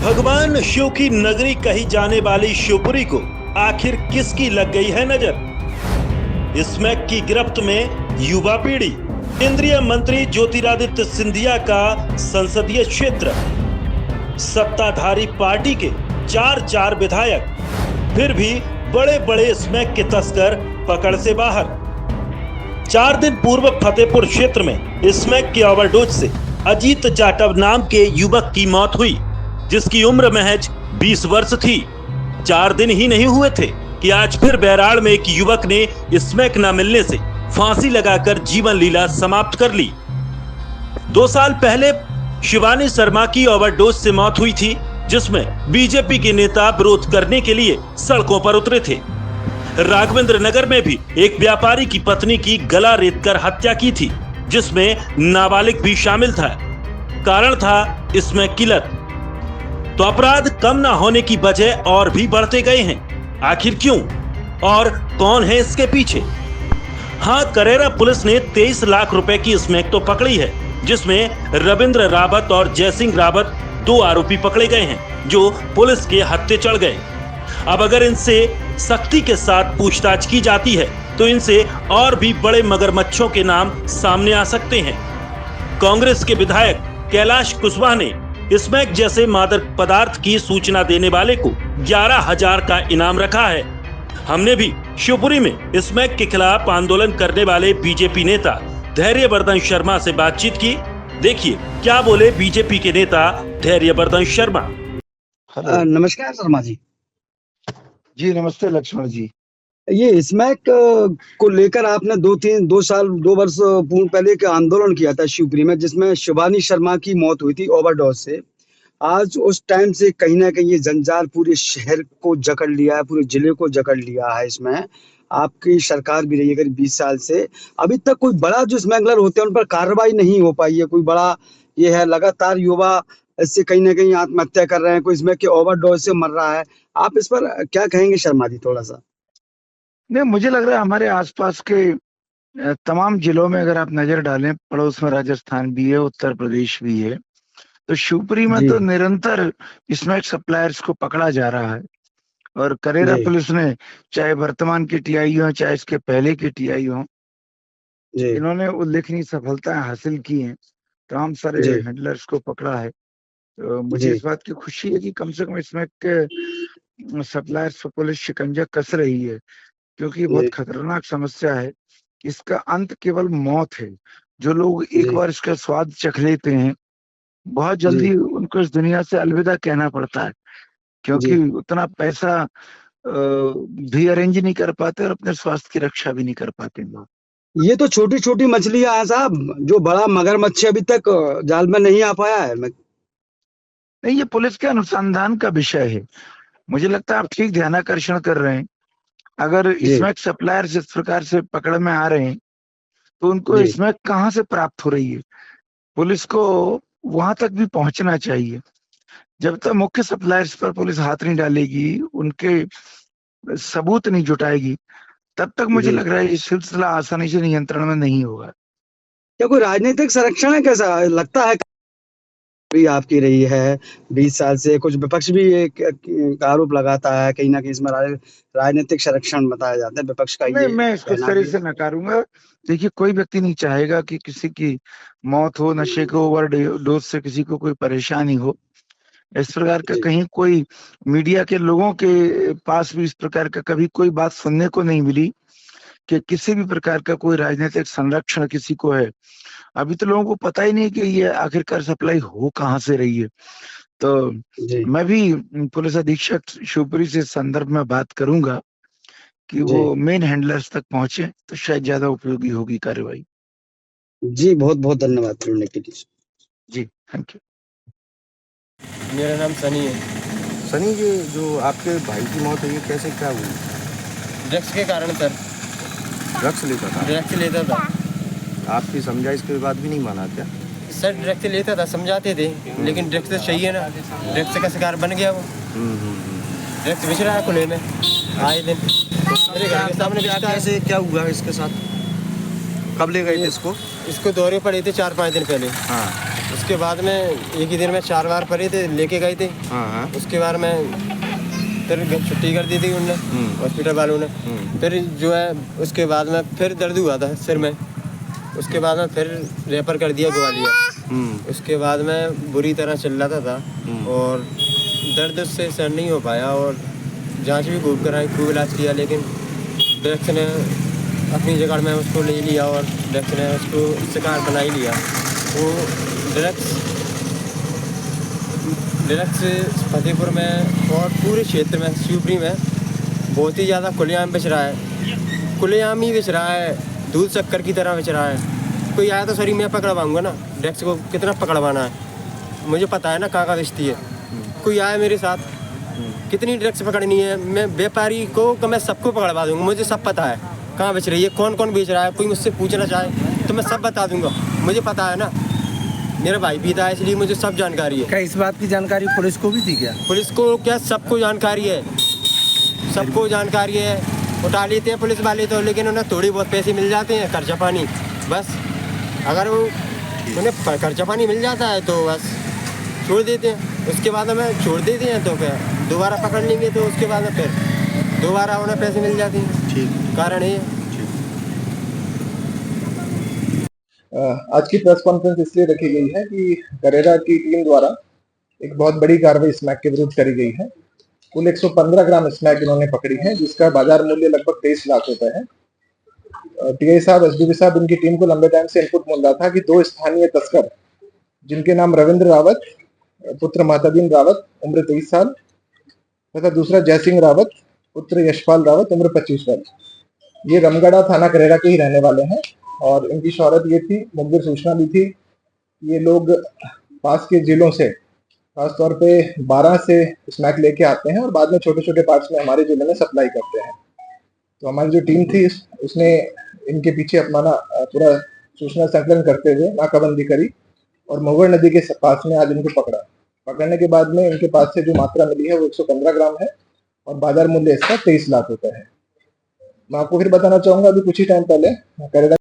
भगवान शिव की नगरी कही जाने वाली शिवपुरी को आखिर किसकी लग गई है नजर। स्मैक की गिरफ्त में युवा पीढ़ी, केंद्रीय मंत्री ज्योतिरादित्य सिंधिया का संसदीय क्षेत्र, सत्ताधारी पार्टी के चार विधायक, फिर भी बड़े बड़े स्मैक के तस्कर पकड़ से बाहर। 4 दिन पूर्व फतेहपुर क्षेत्र में स्मैक के ओवरडोज से अजीत जाटव नाम के युवक की मौत हुई, जिसकी उम्र महज 20 वर्ष थी। 4 दिन ही नहीं हुए थे कि आज फिर बैराड़ में एक युवक ने स्मैक न मिलने से फांसी लगाकर जीवन लीला समाप्त कर ली। 2 साल पहले शिवानी शर्मा की ओवरडोज से मौत हुई थी, जिसमें बीजेपी के नेता विरोध करने के लिए सड़कों पर उतरे थे। राघवेंद्र नगर में भी एक व्यापारी की पत्नी की गला रेतकर हत्या की थी, जिसमें नाबालिग भी शामिल था। कारण था स्मैक की लत। तो अपराध कम ना होने की वजह और भी बढ़ते गए हैं। आखिर क्यों और कौन है इसके पीछे? हाँ, करेरा पुलिस ने 23 लाख रुपए की स्मैक तो पकड़ी है, जिसमें रविंद्र रावत और जयसिंह रावत 2 आरोपी पकड़े गए हैं, जो पुलिस के हत्थे चढ़ गए। अब अगर इनसे सख्ती के साथ पूछताछ की जाती है तो इनसे और भी बड़े मगरमच्छों के नाम सामने आ सकते हैं। कांग्रेस के विधायक कैलाश कुशवाहा ने स्मैक जैसे मादक पदार्थ की सूचना देने वाले को 11,000 का इनाम रखा है। हमने भी शिवपुरी में स्मैक के खिलाफ आंदोलन करने वाले बीजेपी नेता धैर्यवर्धन शर्मा से बातचीत की। देखिए क्या बोले बीजेपी के नेता धैर्यवर्धन शर्मा। नमस्कार शर्मा जी। जी नमस्ते लक्ष्मण जी। ये स्मैक को लेकर आपने 2 वर्ष पूर्व पहले एक आंदोलन किया था शिवपुरी में, जिसमें शिवानी शर्मा की मौत हुई थी ओवरडोज से। आज उस टाइम से कहीं ना कहीं ये जंजाल पूरे शहर को जकड़ लिया है, पूरे जिले को जकड़ लिया है। इसमें आपकी सरकार भी रही है करीब 20 साल से, अभी तक कोई बड़ा जो स्मगलर होते हैं उन पर कार्रवाई नहीं हो पाई है। कोई बड़ा ये है, लगातार युवा इससे कहीं ना कहीं आत्महत्या कर रहे हैं, कोई स्मैक के ओवरडोज से मर रहा है। आप इस पर क्या कहेंगे शर्मा जी थोड़ा सा? नहीं, मुझे लग रहा है हमारे आसपास के तमाम जिलों में अगर आप नजर डालें, पड़ोस में राजस्थान भी है, उत्तर प्रदेश भी है, तो शिवपुरी में तो निरंतर स्मैक सप्लायर्स को पकड़ा जा रहा है। और करेरा पुलिस ने, चाहे वर्तमान के टीआई हो चाहे इसके पहले के टीआई हो, इन्होंने उल्लेखनीय सफलताएं हासिल की हैं। तमाम सारे हैंडलर्स को पकड़ा है। तो मुझे इस बात की खुशी है कि कम से कम स्मैक के सप्लायर्स पर पुलिस शिकंजा कस रही है, क्योंकि बहुत खतरनाक समस्या है। इसका अंत केवल मौत है। जो लोग एक बार इसका स्वाद चख लेते हैं, बहुत जल्दी उनको इस दुनिया से अलविदा कहना पड़ता है, क्योंकि उतना पैसा भी अरेंज नहीं कर पाते और अपने स्वास्थ्य की रक्षा भी नहीं कर पाते लोग। ये तो छोटी छोटी मछलियां हैं साहब, जो बड़ा मगरमच्छ अभी तक जाल में नहीं आ पाया है। नहीं, ये पुलिस के अनुसंधान का विषय है। मुझे लगता है आप ठीक ध्यानाकर्षण कर रहे हैं। अगर स्मैक सप्लायर्स इस प्रकार से पकड़ में आ रहे हैं तो उनको स्मैक कहाँ से प्राप्त हो रही है, पुलिस को वहां तक भी पहुंचना चाहिए। जब तक मुख्य सप्लायर्स पर पुलिस हाथ नहीं डालेगी, उनके सबूत नहीं जुटाएगी, तब तक मुझे लग रहा है ये सिलसिला आसानी से नियंत्रण में नहीं होगा। क्या कोई राजनीतिक संरक्षण है? कैसा लगता है भी आपकी रही है 20 साल से? कुछ विपक्ष भी एक आरोप लगाता है कहीं ना कहीं इसमें राजनीतिक संरक्षण बताया जाता है विपक्ष का। नहीं, मैं इसको शरीर से नकारूंगा। देखिए, कोई व्यक्ति नहीं चाहेगा कि किसी की मौत हो, नशे के ओवरडोज से किसी को कोई परेशानी हो। इस प्रकार का कहीं कोई मीडिया के लोगों के पास भी इस प्रकार का कभी कोई बात सुनने को नहीं मिली कि किसी भी प्रकार का कोई राजनीतिक संरक्षण किसी को है। अभी तो लोगों को पता ही नहीं कि ये आखिरकार सप्लाई हो कहाँ से रही है। तो मैं भी पुलिस अधीक्षक शिवपुरी से संदर्भ में बात करूंगा कि वो मेन हैंडलर्स तक पहुंचे, तो शायद ज्यादा उपयोगी होगी कार्रवाई। जी बहुत बहुत धन्यवाद जुड़ने के लिए। जी थैंक यू। मेरा नाम सनी है। सनी, ये जो आपके भाई की मौत हुई है, कैसे क्या हुई? ड्रग्स के कारण सर। ड्रग्स लेता था? ड्रग्स लेता था। आपकी समझाइश के बाद भी नहीं माना क्या? सर ड्रग्स लेता था, समझाते थे, लेकिन ड्रग्स तो चाहिए ना, ड्रग्स का शिकार बन गया वो। ड्रग्स बेच रहा है खुले में आए दिन। मेरे घर के सामने कैसे क्या हुआ इसके साथ? कब ले गए थे इसको? इसको दौरे पड़े थे 4-5 दिन पहले। हाँ। उसके बाद में एक ही दिन में 4 बार पड़े थे, लेके गए थे। हाँ। उसके बाद में फिर छुट्टी कर दी थी उनने, हॉस्पिटल वालों ने। फिर जो है उसके बाद में फिर दर्द हुआ था सिर में, उसके बाद में फिर रेफर कर दिया ग्वालियर। उसके बाद में बुरी तरह चिल्लाता था और दर्द से सहन नहीं हो पाया और जांच भी खूब कराई, खूब इलाज किया, लेकिन ड्रग्स ने अपनी जगह में उसको ले लिया और ड्रग्स ने उसको शिकार बना ही लिया। वो ड्रग्स फतेहपुर में और पूरे क्षेत्र में, शिवपुरी में बहुत ही ज़्यादा खुलेआम बेच रहा है, खुलेआम ही बेच रहा है, दूध शक्कर की तरह बेच रहा है। कोई आया तो सरी मैं पकड़वाऊँगा ना, ड्रग्स को कितना पकड़वाना है मुझे पता है ना, कहाँ बेचती है। कोई आया मेरे साथ, कितनी ड्रग्स पकड़नी है, मैं व्यापारी को मैं सबको पकड़वा दूँगा, मुझे सब पता है कहाँ बेच रही है, कौन कौन बेच रहा है। कोई मुझसे पूछना चाहे तो मैं सब बता दूँगा, मुझे पता है ना, मेरा भाई पीता है इसलिए मुझे सब जानकारी है। क्या इस बात की जानकारी पुलिस को भी थी क्या? पुलिस को क्या, सबको जानकारी है, सबको जानकारी है। उठा लेते हैं पुलिस वाले तो, लेकिन उन्हें थोड़ी बहुत पैसे मिल जाते हैं, खर्चा पानी बस। अगर वो उन्हें खर्चा पानी मिल जाता है तो बस छोड़ देते हैं। उसके बाद हमें छोड़ देते हैं तो क्या दोबारा पकड़ लेंगे तो उसके बाद में फिर दोबारा उन्हें पैसे मिल जाते हैं। ठीक। कारण ये आज की प्रेस कॉन्फ्रेंस इसलिए रखी गई है कि करेरा की टीम द्वारा एक बहुत बड़ी कार्रवाई स्मैक के विरुद्ध करी गई है। कुल 115 ग्राम स्मैक इन्होंने पकड़ी है, जिसका बाजार मूल्य लगभग 23 लाख रुपए है। टीआई साहब, एसडीपी साहब, इनकी टीम को लंबे टाइम से इनपुट मिल रहा था कि 2 स्थानीय तस्कर, जिनके नाम रविंद्र रावत पुत्र महतादीन रावत उम्र 23 साल तथा दूसरा जयसिंह रावत पुत्र यशपाल रावत उम्र 25 साल, ये रमगढ़ा थाना करेरा के ही रहने वाले हैं। और इनकी शोहरत ये थी, मुखबिर सूचना भी थी, ये लोग पास के जिलों से, खासतौर पे 12 से स्मैक लेके आते हैं और बाद में छोटे छोटे पार्ट्स में हमारे जिले में सप्लाई करते हैं। तो हमारी जो टीम थी उसने इनके पीछे अपना पूरा सूचना संकलन करते हुए नाकाबंदी करी और महुआ नदी के पास में आज इनको पकड़ा। पकड़ने के बाद में इनके पास से जो मात्रा मिली है वो 115 ग्राम है और बाजार मूल्य इसका 23 लाख रुपए है। मैं आपको फिर बताना चाहूंगा, अभी कुछ ही टाइम पहले करेरा